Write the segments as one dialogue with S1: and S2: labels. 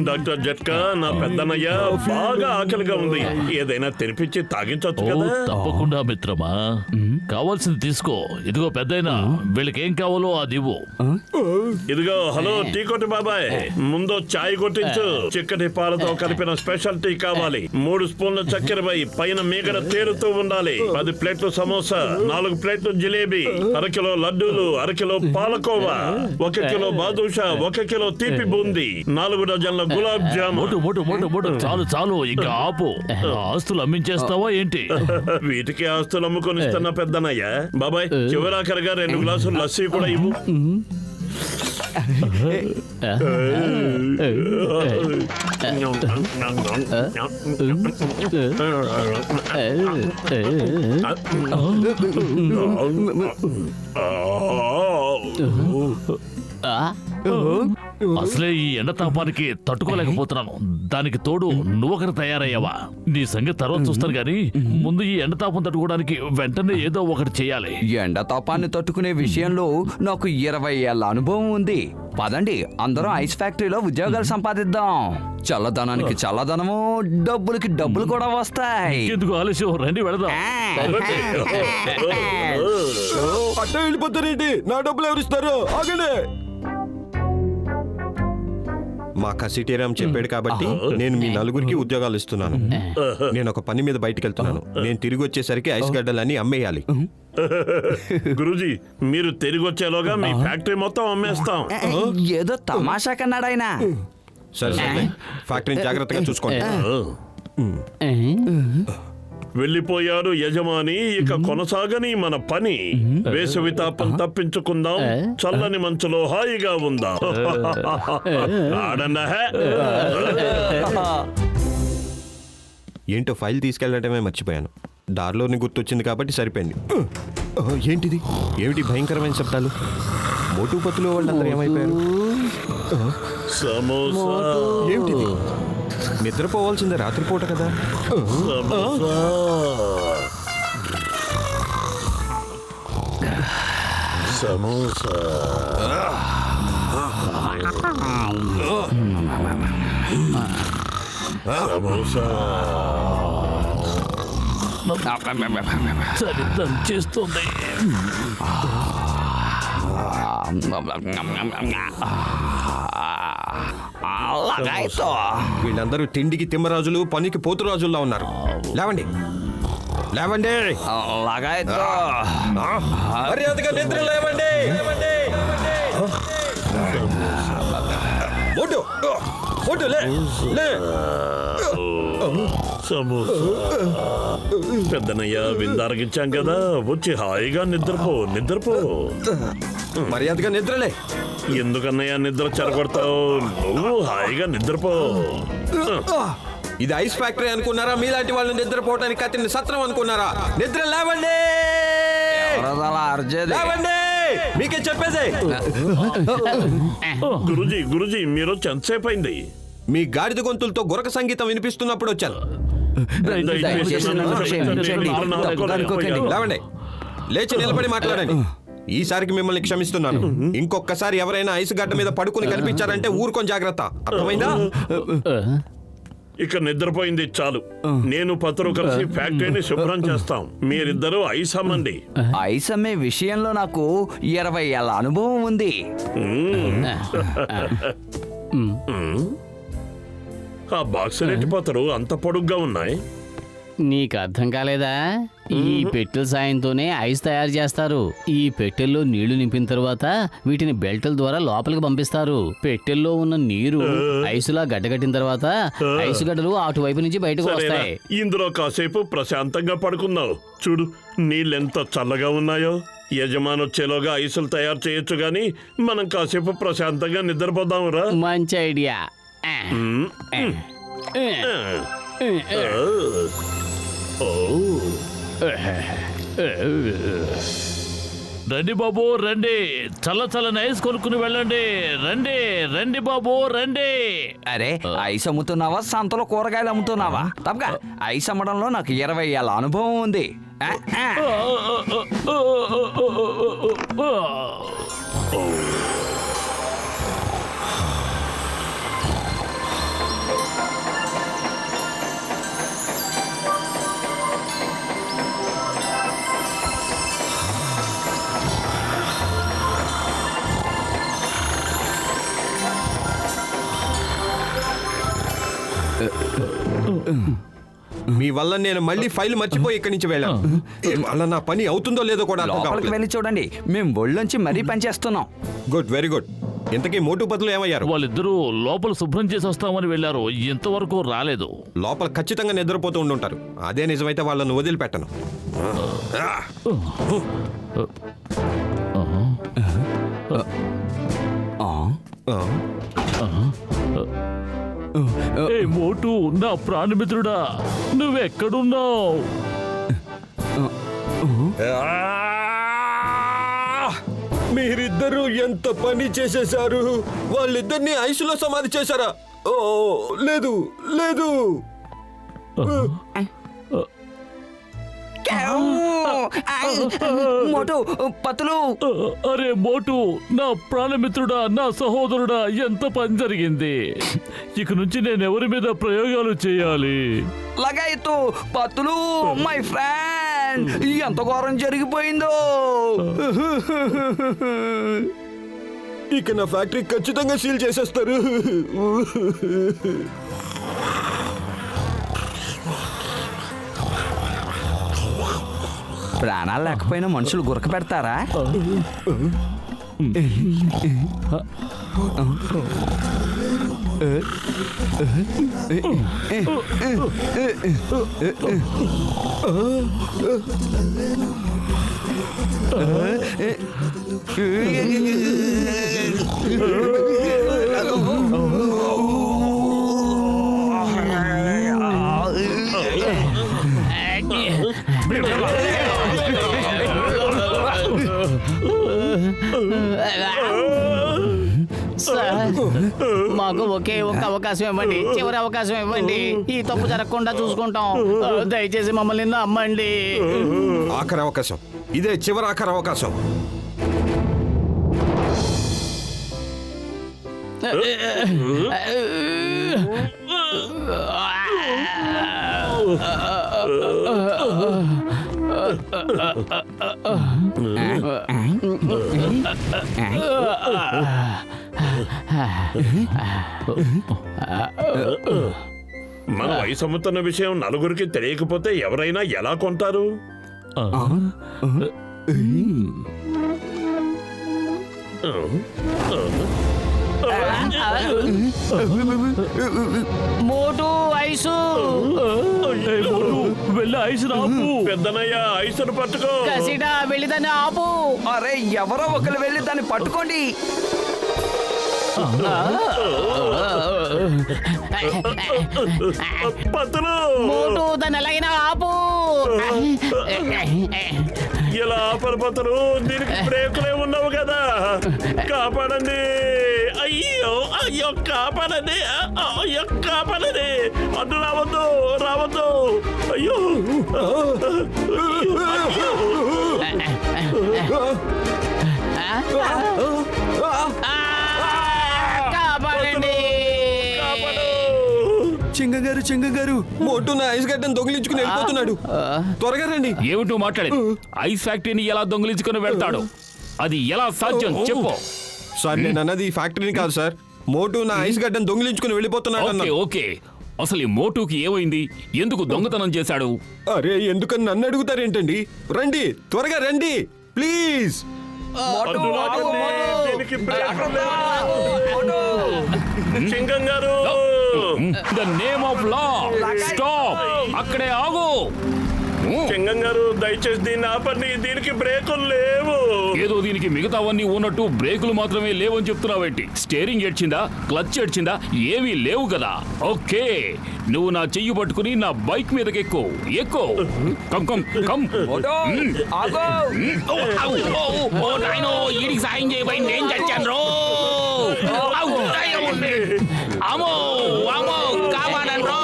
S1: Doctor జట్కా, నా పెద్దనయ్య బాగా ఆకలిగా ఉంది. ఏదైనా తినిపించి తాగించొచ్చు కదా?
S2: తప్పకుండా మిత్రమా, కావాల్సింది తీసుకో. ఇదిగో పెద్దయినా, వీళ్ళకి ఏం కావాలో అది ఇవ్వు.
S1: ఇదిగో. హలో టీ కొట్టి బాబాయ్, ముందు చాయ్ కొట్టించు. చిక్కటి పాలతో కలిపిన స్పెషల్ టీ కావాలి. 3 స్పూన్ల చక్కెర పైన మీగడ తేరుతూ ఉండాలి. 10 ప్లేట్లు సమోసా, 4 ప్లేట్లు జిలేబీ, 1 కిలో లడ్డూలు, 1 kilo palkova, 1 kilo badusha, 1 kilo తీపి బూందీ, 4 డజన్ల గులాబ్ జామున్.
S2: చాలు చాలు, ఇంకా ఆపు. ఆస్తులు అమ్మించేస్తావా ఏంటి?
S1: వీటికి ఆస్తులు అమ్ముకొనిస్తున్న పెద్దనయ్య. బాబాయ్, చివరాఖరిగా 2 గ్లాసులు లస్సీ కూడా ఇవ్వు.
S2: అసలే ఈ ఎండ తాపానికి తట్టుకోలేకపోతున్నాను. దానికి తోడు నువ్వొకరు తయారయ్యావా? నీ సంగతి తర్వాత చూస్తాను గాని ముందు ఈ ఎండ తాపం తట్టుకోవడానికి వెంటనే ఏదో ఒకటి చేయాలి.
S3: ఎండ తాపాన్ని తట్టుకునే విషయంలో నాకు 20 ఏళ్ల అనుభవం ఉంది. పదండి, అందరం ఐస్ ఫ్యాక్టరీలో ఉద్యోగాలు సంపాదిద్దాం. చల్లదనానికి చల్లదనము, డబ్బులకి డబ్బులు కూడా వస్తాయి.
S2: ఎందుకు ఆలస్యం, రండి వెళదాం.
S4: అట్ట వెళ్ళిపోతారేంటి? నా డబ్బులు ఎవరిస్తారు? ఆగండి. మా కసిటీరామ్ చెప్పాడు కాబట్టి నేను మీ నలుగురికి ఉద్యోగాలు ఇస్తున్నాను. నేను ఒక పని మీద బయటికి వెళ్తున్నాను. నేను తిరిగి వచ్చేసరికి ఐస్ గడ్డలన్నీ అమ్మేయాలి.
S1: గురూజీ, మీరు తిరిగి వచ్చేలోగా మీ ఫ్యాక్టరీ మొత్తం అమ్మేస్తాం.
S3: ఏదో తమాషా కన్నాడు ఆయన.
S4: సరే సరే, ఫ్యాక్టరీని జాగ్రత్తగా చూసుకోండి.
S1: వెళ్ళిపోయారు యజమాని. ఇక కొనసాగని మన పని. వేసవి తాపం తప్పించుకుందాం, చల్లని మంచులో హాయిగా ఉందాం. ఆడండా.
S4: ఏంటో ఫైల్ తీసుకెళ్లడమే మర్చిపోయాను. దారిలోని గుర్తొచ్చింది కాబట్టి సరిపోయింది. ఏంటిది? ఏమిటి భయంకరమైన శబ్దాలు? మోటుపత్తులో వాళ్ళందరూ ఏమైపోయారు?
S1: సమోసా.
S4: ఏమిటిది? నిద్రపోవాల్సిందే, రాత్రిపూట కదా.
S1: సమోసా. సమోసా.
S2: సరిద్దం చేస్తుంది.
S4: వీళ్ళందరూ తిండికి తిమ్మరాజులు, పనికి పోతురాజుల్లా ఉన్నారు. లేవండి లేవండి, మర్యాదగా నిద్ర లేవండి.
S1: పెద్దనయ్య, విందారగించాం కదా, వచ్చి హాయిగా నిద్రపో. నిద్రపో,
S4: మర్యాదగా నిద్రలే.
S1: ఎందుకన్నయ్యా నిద్ర చెరగొడతావు? నువ్వు హాయిగా నిద్రపో.
S4: ఇది ఐస్ ఫ్యాక్టరీ అనుకున్నారా? మీలాంటి వాళ్ళు నిద్రపోవటానికి కత్తిని సత్రం అనుకున్నారా? నిద్ర లేవండి, లేవండి, మీకే చెప్పేది.
S1: గురుజీ, మీరు ఎంతసేపు అయింది?
S4: మీ గాడిద గొంతులతో గురక సంగీతం వినిపిస్తున్నప్పుడు వచ్చాను. లేవండి, లేచి నిలబడి మాట్లాడండి. ఈసారికి మిమ్మల్ని క్షమిస్తున్నాను. ఇంకొకసారి ఎవరైనా ఐస్ గడ్డ మీద పడుకుని కనిపించారంటే ఊరుకొని జాగ్రత్త. అర్థమైందా?
S1: ఇక నిద్రపోయింది చాలు. నేను పత్రు కలిసి ఫ్యాక్టరీని శుభ్రం చేస్తాం. మీరిద్దరూ ఐస్ అమ్మండి.
S3: ఐస్ అమ్మే విషయంలో నాకు 20 ఏళ్ల అనుభవం ఉంది.
S1: ఆ బాక్స్ రెట్టి పత్రు అంత పొడుగ్గా ఉన్నాయి.
S5: నీకు అర్థం కాలేదా? ఈ పెట్టెల సాయంతోనే ఐస్ తయారు చేస్తారు. ఈ పెట్టెల్లో నీళ్లు నింపిన తర్వాత వీటిని బెల్టుల ద్వారా లోపలికి పంపిస్తారు. పెట్టెల్లో ఉన్న నీరు ఐసులా గడ్డగట్టిన తర్వాత ఐసు గడ్డలు అటువైపు నుంచి బయటకు వస్తాయి.
S1: ఇందులో కాసేపు ప్రశాంతంగా పడుకుందాం. చూడు, నీళ్ళెంత చల్లగా ఉన్నాయో. యజమాని వచ్చేలోగా ఐసులు తయారు చేయొచ్చు గాని మనం కాసేపు ప్రశాంతంగా నిద్రపోదాంరా.
S5: మంచి ఐడియా.
S2: రండి బాబు, రండి. చల్ల చల్లని ఐస్ కొనుక్కుని వెళ్ళండి. రండి రండి బాబు, రండి.
S3: అరే, ఐస్ అమ్ముతున్నావా, సంతలో కూరగాయలు అమ్ముతున్నావా? తప్పగా ఐస్ అమ్మడంలో నాకు 20 ఏళ్ల అనుభవం ఉంది.
S4: మీ వల్ల నేను మళ్ళీ ఫైల్ మర్చిపోయి ఇక్కడి నుంచి వెళ్ళాను అలా నా పని అవుతుందో లేదో కూడా అర్థం
S3: లోపలికి
S4: కావట్లేదు.
S3: వెళ్ళి చూడండి, మేము ఒళ్ళొంచి మరీ పనిచేస్తున్నాం.
S4: Good, very good. ఇంతకీ మోటు పతులు ఏమయ్యారు?
S2: వాళ్ళిద్దరూ లోపల శుభ్రం చేసి వస్తామని వెళ్ళారు, ఇంతవరకు రాలేదు.
S4: లోపల ఖచ్చితంగా నిద్రపోతూ ఉండుంటారు. అదే నిజమైతే వాళ్ళను వదిలిపెట్టను.
S3: ఆ,
S2: ఏ మోటు, నా ప్రాణమిత్రుడా, నువ్వెక్కడున్నావు?
S4: మీరిద్దరూ ఎంత పని చేసేశారు? వాళ్ళిద్దరిని ఐసులో సమాధి చేశారా? ఓ లేదు లేదు.
S3: మోటు పతులు.
S2: అరే మోటు, నా ప్రాణమిత్రుడా, నా సహోదరుడా, ఎంత పని జరిగింది. ఇక నుంచి నేను ఎవరి మీద ప్రయోగాలు చేయాలి?
S3: లగాయత్తు పతులు, మై ఫ్రెండ్, ఎంత ఘోరం జరిగిపోయిందో.
S4: ఇక నా ఫ్యాక్టరీ ఖచ్చితంగా సీల్ చేసేస్తారు.
S3: ప్రాణాలు లేకపోయినా మనుషులు గురక పెడతారా?
S5: సార్, మాకు ఒకే ఒక్క అవకాశం ఇవ్వండి, చివరి అవకాశం ఇవ్వండి. ఈ తప్పు జరగకుండా చూసుకుంటాం. దయచేసి మమ్మల్ని నమ్మండి.
S4: ఆఖరి అవకాశం ఇదే, చివరి ఆఖరి అవకాశం.
S1: మన వయసు అమ్ముతున్న విషయం నలుగురికి తెలియకపోతే ఎవరైనా ఎలా కొంటారు?
S5: మోటు ఐసు.
S2: ఏ మోటు, వెళ్ళి ఐసు ఆపు.
S1: పెద్దనయ్య ఐసును పట్టుకో.
S5: కసిడా, వెళ్ళి దాన్ని ఆపు.
S3: అరే, ఎవరో ఒకరు వెళ్ళి దాన్ని పట్టుకోండి.
S1: పతులు,
S5: మోటు, దాన్ని ఎలాగైనా ఆపు.
S1: ఇలా ఆపరు పతులు, దీనికి బ్రేకులే ఉన్నావు కదా. కాపాడండి, అయ్యో అయ్యో, కాపాడండి, అయ్యో కాపాడండి. అడ్డు రావద్దు రావద్దు, అయ్యో
S5: కాపాడండి.
S3: చింగగారు
S4: మోటు నా ఐస్ గడ్డను దొంగిలించుకుని వెళ్ళిపోతున్నాడు. త్వరగా రండి.
S2: ఏమిటో మాట్లాడేది? ఐస్ ఫ్యాక్టరీని ఎలా దొంగిలించుకుని వెళ్తాడు? అది ఎలా సాధ్యం చెప్పు.
S4: సార్, నేను అన్నది ఈ ఫ్యాక్టరీని కాదు సార్. మోటు నా ఐస్ గడ్డను దొంగిలించుకుని వెళ్ళిపోతున్నాడు
S2: ఓకే
S4: అన్నాను.
S2: ఓకే, అసలు ఈ మోటుకి ఏమైంది? ఎందుకు దొంగతనం చేశాడు?
S4: అరే, ఎందుకని నన్ను అడుగుతారేంటండి? రండి, త్వరగా రండి ప్లీజ్.
S1: అడ్డు రాకండి, దీనికి బ్రేకులు లేవు. సింగం గారు,
S2: the name of law, stop, అక్కడే ఆగు.
S1: సింగం గారు, దయచేసి దీన్ని ఆపండి, దీనికి బ్రేకులు లేవు.
S2: ఏదో దీనికి మిగతావన్నీ ఉన్నట్టు బ్రేకులు మాత్రమే లేవని చెప్తున్నావేంటి? Steering ఏడ్చిందా, clutch ఏడ్చిందా? ఏమీ లేవు కదా. ఓకే, నువ్వు నా చెయ్యి పట్టుకుని నా బైక్ మీదకి ఎక్కు ఎక్కు. Come come come. ఈడికి సాయం చేయబోయి నేను చచ్చాను రో. అమ్మో అమ్మో, కాపాడండి రో.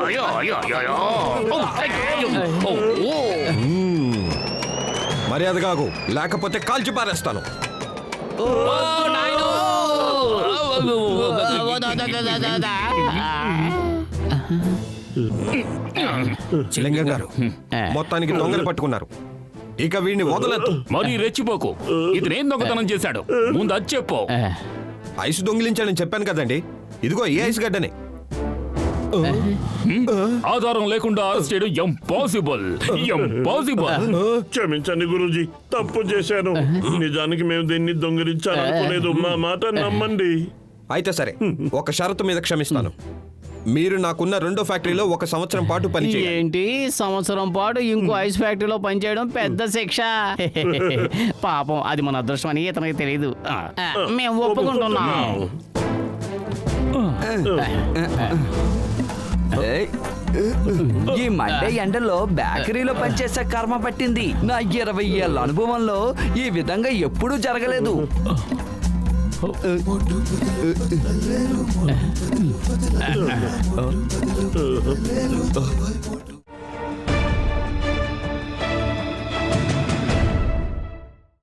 S2: అయ్యో అయ్యో అయ్యో అయ్యో.
S4: మర్యాద కాకు, లేకపోతే కాల్చి పారేస్తాను. లింగం గారు, మొత్తానికి దొంగలు పట్టుకున్నారు. ఇక వీడిని వదలద్దు.
S2: మరీ రెచ్చిపోకు. ఇతనేం దొంగతనం చేశాడు? ముందు అది చెప్పు.
S4: ఐస్ దొంగిలించాడని చెప్పాను కదండి. ఇదిగో ఈ ఐస్ గడ్డనే.
S2: ఆధారం లేకుండా అరెస్ట్ చేయడం ఇంపాసిబుల్.
S1: క్షమించండి గురూజీ, తప్పు చేశాను. నిజానికి మేము దీన్ని దొంగిలించాలనుకోలేదు. మా మాట నమ్మండి.
S4: అయితే సరే, ఒక షరతు మీద క్షమిస్తాను. మీరు నాకున్న రెండో ఫ్యాక్టరీలో 1 సంవత్సరం పాటు పనిచేయాలి.
S5: ఏంటి సంవత్సరం పాటు ఇంకో ఐస్ ఫ్యాక్టరీలో పనిచేయడం పెద్ద శిక్ష. పాపం అది మన అదృష్టం అని ఇతనికి తెలియదు. మేము ఒప్పుకుంటున్నాం.
S3: ఏయ్, ఈ మండే ఎండలో బేకరీలో పనిచేసే కర్మ పట్టింది. నా 20 ఏళ్ళ అనుభవంలో ఈ విధంగా ఎప్పుడూ జరగలేదు.